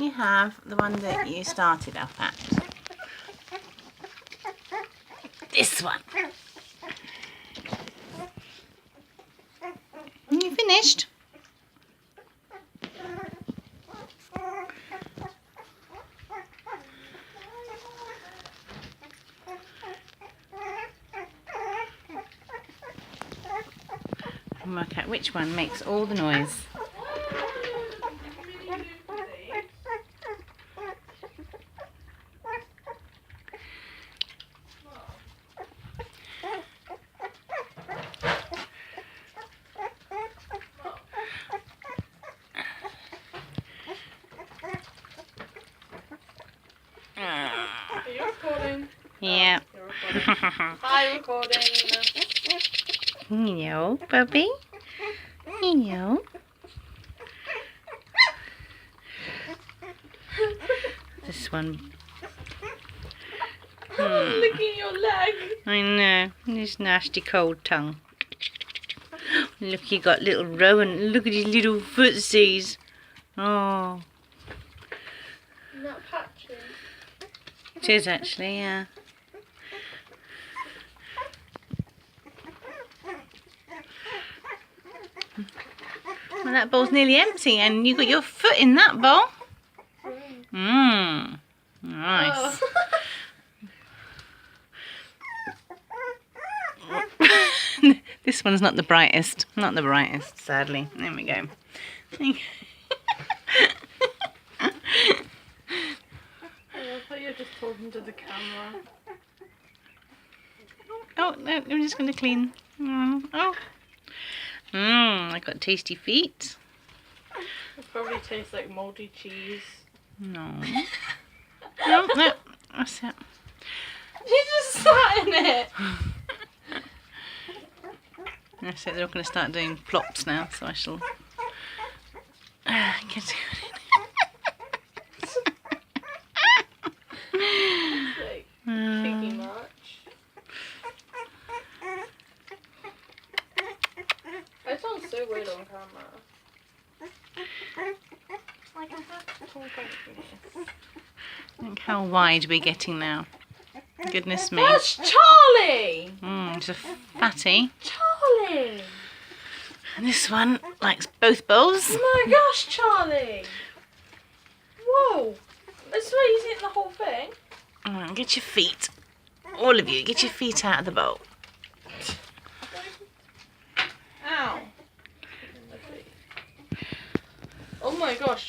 you have the one that you started off at? This one. You finished? And work out which one makes all the noise. Are you recording? Yeah. Oh, you're recording. Hi, recording. Hello, puppy. Hello. This one. Licking your leg. I know. This nasty cold tongue. Look, you got little Rowan. Look at his little footsies. Oh. Isn't that patchy? It is actually, yeah. Well, that bowl's nearly empty and you got your foot in that bowl. Mmm. Nice. Oh. This one's not the brightest. Not the brightest, sadly. There we go. I thought you were just talking to the camera. Oh, no, I'm just going to clean. Oh. I got tasty feet. It probably tastes like mouldy cheese. No. No, no. That's it. You just sat in it! That's it. They're all going to start doing plops now, so I shall get to it. Like, piggy much. That sounds so weird on camera. Like, I have to talk over this. Look how wide we're getting now. Goodness me. That's Charlie! It's a fatty. Charlie! And this one likes both bowls. Oh my gosh, Charlie! Whoa! That's why he's eating the whole thing. Get your feet. All of you, get your feet out of the bowl. Ow. Oh my gosh.